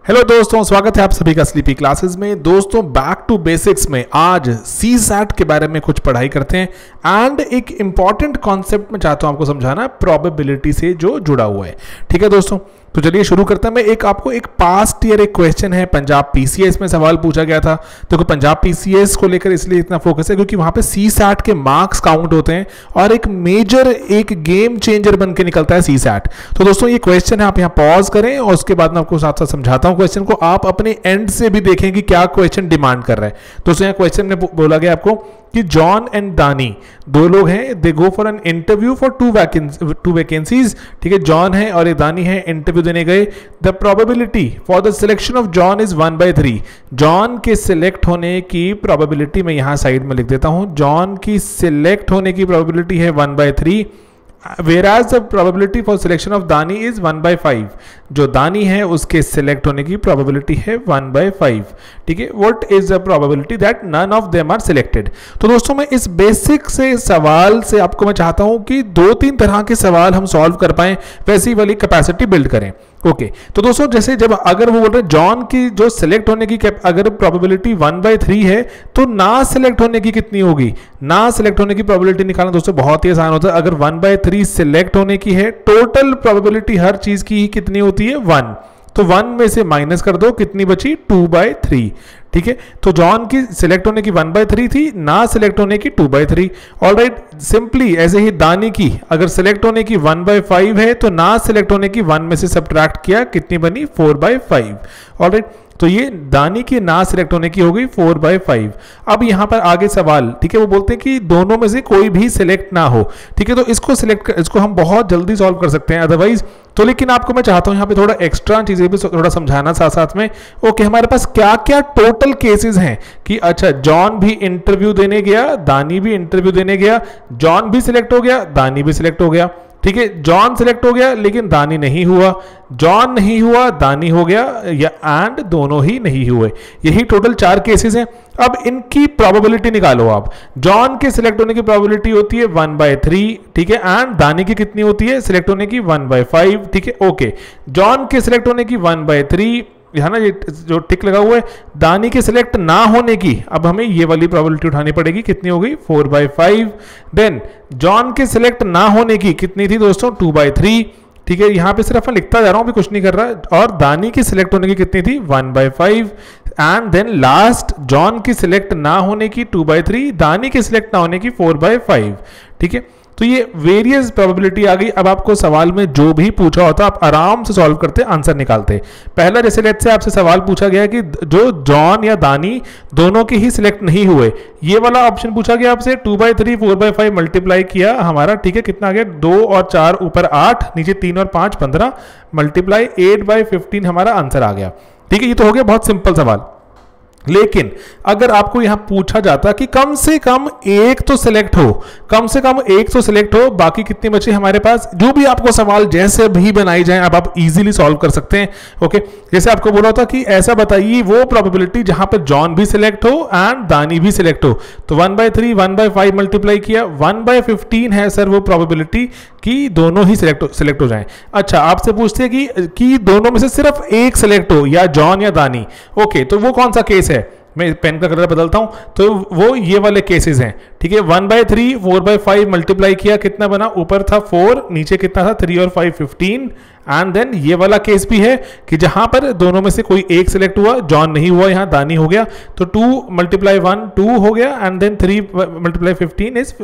Hello दोस्तों, स्वागत है आप सभी का स्लीपी क्लासेस में। दोस्तों, बैक टू बेसिक्स में आज सीसैट के बारे में कुछ पढ़ाई करते हैं एंड एक इंपॉर्टेंट कॉन्सेप्ट में चाहता हूं आपको समझाना, प्रोबेबिलिटी से जो जुड़ा हुआ है। ठीक है दोस्तों, तो चलिए शुरू करते हैं। मैं आपको एक पास्ट ईयर एक क्वेश्चन है, पंजाब पीसीएस में सवाल पूछा गया था। देखो, पंजाब पीसीएस को लेकर इसलिए इतना फोकस है क्योंकि वहां पे सीसैट के मार्क्स काउंट होते हैं और एक मेजर एक गेम चेंजर बन के निकलता है सीसैट। तो दोस्तों, ये क्वेश्चन है, आप यहाँ पॉज करें और उसके बाद मैं आपको साथ साथ समझाता हूँ क्वेश्चन को। आप अपने एंड से भी देखें कि क्या क्वेश्चन डिमांड कर रहा है। दोस्तों, यहाँ क्वेश्चन में बोला गया आपको कि जॉन एंड दानी दो लोग हैं, they go for an interview for two vacancies. ठीक है, जॉन है और ये दानी है, इंटरव्यू देने गए। The probability for the selection of John is 1/3। John के सिलेक्ट होने की प्रोबेबिलिटी मैं यहां साइड में लिख देता हूं। जॉन की सिलेक्ट होने की प्रोबेबिलिटी है 1/3, whereas the probability for selection of दानी is 1/5। जो दानी है उसके सिलेक्ट होने की प्रोबेबिलिटी है 1/5। ठीक है, what is the probability that none of them are selected. तो दोस्तों, मैं इस बेसिक से सवाल से आपको मैं चाहता हूं कि 2-3 तरह के सवाल हम सॉल्व कर पाएं, वैसी वाली कैपेसिटी बिल्ड करें। ओके, तो दोस्तों, जैसे जब अगर वो बोल रहे हैं जॉन की जो सिलेक्ट होने की अगर प्रोबेबिलिटी 1/3 है तो ना सिलेक्ट होने की कितनी होगी। ना सिलेक्ट होने की प्रोबेबिलिटी निकालना दोस्तों बहुत ही आसान होता है। अगर 1/3 सिलेक्ट होने की है, टोटल प्रोबेबिलिटी हर चीज की कितनी होती है 1, तो 1 में से माइनस कर दो, कितनी बची 2/3। ठीक है, तो जॉन की सिलेक्ट होने की 1/3 थी, ना सिलेक्ट होने की 2/3। ऑलराइट, सिंपली ऐसे ही दानी की अगर सिलेक्ट होने की 1/5 है तो ना सिलेक्ट होने की 1 में से सब्ट्रैक्ट किया, कितनी बनी 4/5। ऑलराइट, तो ये दानी की ना सिलेक्ट होने की हो गई 4/5। अब यहां पर आगे सवाल, ठीक है, वो बोलते हैं कि दोनों में से कोई भी सिलेक्ट ना हो। ठीक है, तो इसको हम बहुत जल्दी सॉल्व कर सकते हैं अदरवाइज तो। लेकिन आपको मैं चाहता हूं यहां पे थोड़ा एक्स्ट्रा चीजें भी थोड़ा समझाना साथ साथ में। ओके, हमारे पास क्या क्या टोटल केसेस हैं कि अच्छा, जॉन भी इंटरव्यू देने गया, दानी भी इंटरव्यू देने गया, जॉन भी सिलेक्ट हो गया, दानी भी सिलेक्ट हो गया। ठीक है, जॉन सिलेक्ट हो गया लेकिन दानी नहीं हुआ, जॉन नहीं हुआ दानी हो गया, या एंड दोनों ही नहीं हुए। यही टोटल 4 केसेस हैं। अब इनकी प्रोबेबिलिटी निकालो आप। जॉन के सिलेक्ट होने की प्रोबेबिलिटी होती है 1/3। ठीक है, एंड दानी की कितनी होती है सिलेक्ट होने की 1/5। ठीक है, ओके, जॉन के सिलेक्ट होने की 1/3 है ना, ये जो टिक लगा हुआ है। दानी के सिलेक्ट ना होने की अब हमें ये वाली प्रोबेबिलिटी उठानी पड़ेगी, कितनी हो गई 4/5। देन जॉन के सिलेक्ट ना होने की कितनी थी दोस्तों 2/3। ठीक है, यहां पे सिर्फ मैं लिखता जा रहा हूं, भी कुछ नहीं कर रहा। और दानी की सिलेक्ट होने की कितनी थी 1/5। एंड देन लास्ट, जॉन की सिलेक्ट ना होने की 2/3, दानी की सिलेक्ट ना होने की 4/5। ठीक है, तो ये वेरियस प्रोबेबिलिटी आ गई। अब आपको सवाल में जो भी पूछा होता आप आराम से सॉल्व करते, आंसर निकालते। पहला जैसे लेट से आपसे सवाल पूछा गया कि जो जॉन या दानी दोनों के ही सिलेक्ट नहीं हुए, ये वाला ऑप्शन पूछा गया आपसे 2/3 4/5 मल्टीप्लाई किया हमारा। ठीक है, कितना आ गया 2 और 4 ऊपर 8, नीचे 3 और 5 15 मल्टीप्लाई 8/15 हमारा आंसर आ गया। ठीक है, ये तो हो गया बहुत सिंपल सवाल। लेकिन अगर आपको यहां पूछा जाता कि कम से कम एक तो सिलेक्ट हो, कम से कम एक तो सिलेक्ट हो, बाकी कितने बचे हमारे पास, जो भी आपको सवाल जैसे भी बनाई जाए अब आप इजीली सॉल्व कर सकते हैं। ओके, जैसे आपको बोला था कि ऐसा बताइए वो प्रोबेबिलिटी जहां पर जॉन भी सिलेक्ट हो एंड दानी भी सिलेक्ट हो, तो 1/3 1/5 मल्टीप्लाई किया 1/15 है सर वो प्रोबेबिलिटी कि दोनों ही सिलेक्ट हो जाएं। अच्छा, आपसे पूछते हैं कि दोनों में से सिर्फ एक सिलेक्ट हो, या जॉन या दानी। ओके, तो वो कौन सा केस है, मैं पेन का कलर बदलता हूं, तो वो ये वाले केसेस हैं। ठीक है, 1/3 4/5 मल्टीप्लाई किया, कितना बना, ऊपर था 4, नीचे कितना था 3 और 5 15। एंड देन ये वाला केस भी है कि जहां पर दोनों में से कोई एक सिलेक्ट हुआ, जॉन नहीं हुआ, यहां दानी हो गया, तो 2 × 1 2 हो गया, एंड देन 3 × 15 इज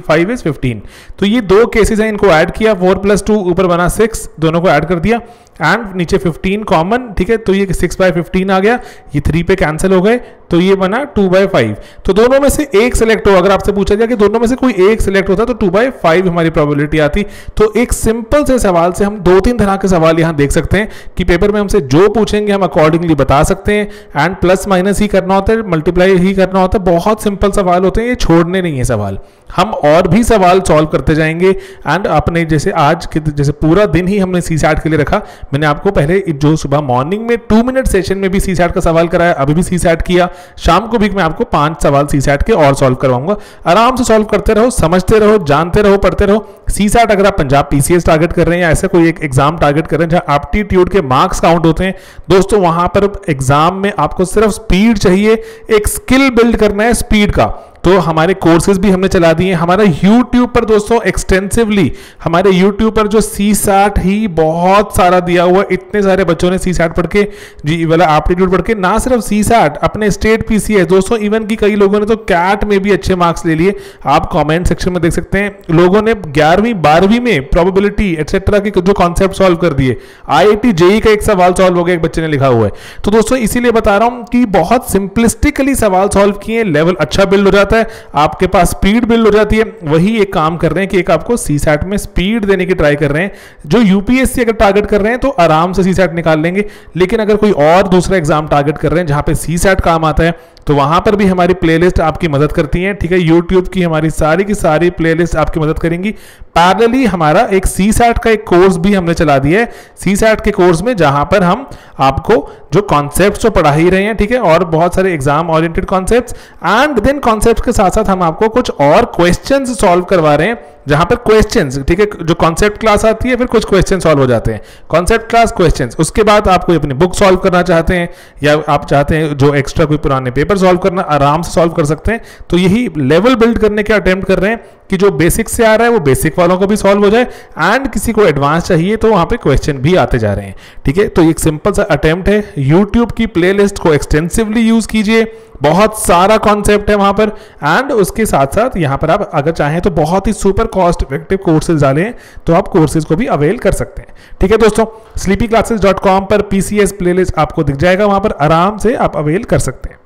5 इज 15। तो ये 2 केसेस हैं, इनको ऐड किया, 4 + 2 ऊपर बना 6, दोनों को ऐड कर दिया एंड नीचे 15 कॉमन। ठीक है, तो ये 6/15 आ गया, ये 3 पे कैंसिल हो गए, तो ये बना 2/5। तो दोनों में से एक सिलेक्ट हो, अगर आपसे पूछा जाए कि दोनों में से कोई एक सिलेक्ट होता तो 2/5 हमारी प्रोबेबिलिटी आती। तो एक सिंपल से सवाल से हम 2-3 तरह के सवाल यहां देख सकते हैं कि पेपर में हमसे जो पूछेंगे हम अकॉर्डिंगली बता सकते हैं। एंड प्लस माइनस ही करना होता है, मल्टीप्लाई ही करना होता है, बहुत सिंपल सवाल होते हैं, ये छोड़ने नहीं है सवाल। हम और भी सवाल सॉल्व करते जाएंगे। एंड अपने जैसे आज के जैसे पूरा दिन ही हमने सीसैट के लिए रखा, मैंने आपको पहले जो सुबह मॉर्निंग में 2 मिनट सेशन में भी सीसैट का सवाल कराया, अभी भी सीसैट किया, शाम को भी मैं आपको 5 सवाल सीसैट के और सॉल्व करवाऊंगा। आराम से सॉल्व करते रहो, समझते रहो, जानते रहो, पढ़ते रहो। सीसैट अगर आप पंजाब पीसीएस टारगेट कर रहे हैं या ऐसा कोई एक एग्जाम टारगेट कर रहे हैं जहां एप्टीट्यूड के मार्क्स काउंट होते हैं, दोस्तों वहां पर एग्जाम में आपको सिर्फ स्पीड चाहिए, एक स्किल बिल्ड करना है स्पीड का। तो हमारे कोर्सेज भी हमने चला दिए। हमारा YouTube पर दोस्तों एक्सटेंसिवली, हमारे YouTube पर जो सीसैट ही बहुत सारा दिया हुआ, इतने सारे बच्चों ने सीसैट पढ़ के, जी वाला एप्टीट्यूड पढ़ के, ना सिर्फ सीसैट, अपने स्टेट पीसीएस दोस्तों, इवन की कई लोगों ने तो कैट में भी अच्छे मार्क्स ले लिए। आप कमेंट सेक्शन में देख सकते हैं, लोगों ने 11वीं 12वीं में प्रोबेबिलिटी एटसेट्रा के जो कॉन्सेप्ट सॉल्व कर दिए। IIT JEE का एक सवाल सॉल्व हो गया, एक बच्चे ने लिखा हुआ है। तो दोस्तों इसीलिए बता रहा हूं कि बहुत सिंपलिस्टिकली सवाल सॉल्व किए, लेवल अच्छा बिल्ड हो जाता है, आपके पास स्पीड बिल्ड हो जाती है। वही एक काम कर रहे हैं कि एक आपको सीसैट में स्पीड देने की ट्राई कर रहे हैं। जो यूपीएससी अगर टारगेट कर रहे हैं तो आराम से सीसैट निकाल लेंगे, लेकिन अगर कोई और दूसरा एग्जाम टारगेट कर रहे हैं जहां पे सीसैट काम आता है, तो वहां पर भी हमारी प्लेलिस्ट आपकी मदद करती है। ठीक है, यूट्यूब की हमारी सारी की सारी प्लेलिस्ट आपकी मदद करेंगी। पैरेलली हमारा एक सीसैट का एक कोर्स भी हमने चला दिया है, सीसैट के कोर्स में, जहां पर हम आपको जो कॉन्सेप्ट्स तो पढ़ा ही रहे हैं, ठीक है, और बहुत सारे exam oriented concepts, and then concepts के साथ साथ हम आपको कुछ और क्वेश्चंस सॉल्व करवा रहे हैं, जहां पर क्वेश्चंस, ठीक है, जो कॉन्सेप्ट क्लास आती है फिर कुछ क्वेश्चन सॉल्व हो जाते हैं, कॉन्सेप्ट क्लास क्वेश्चंस। उसके बाद आप कोई अपनी बुक सॉल्व करना चाहते हैं या आप चाहते हैं जो एक्स्ट्रा कोई पुराने पेपर सॉल्व करना, आराम से सॉल्व कर सकते हैं। तो यही लेवल बिल्ड करने के अटेम्प्ट कर रहे हैं कि जो बेसिक से आ रहा है वो बेसिक वालों को भी सॉल्व हो जाए, एंड किसी को एडवांस चाहिए तो वहां पे क्वेश्चन भी आते जा रहे हैं। ठीक है, तो एक सिंपल सा अटेम्प्ट है। यूट्यूब की प्लेलिस्ट को एक्सटेंसिवली यूज कीजिए, बहुत सारा कॉन्सेप्ट है वहां पर, एंड उसके साथ साथ यहां पर आप अगर चाहें तो बहुत ही सुपर कॉस्ट इफेक्टिव कोर्सेज डालें तो आप कोर्सेज को भी अवेल कर सकते हैं। ठीक है दोस्तों, sleepyclasses.com पर पीसीएस प्लेलिस्ट आपको दिख जाएगा, वहां पर आराम से आप अवेल कर सकते हैं।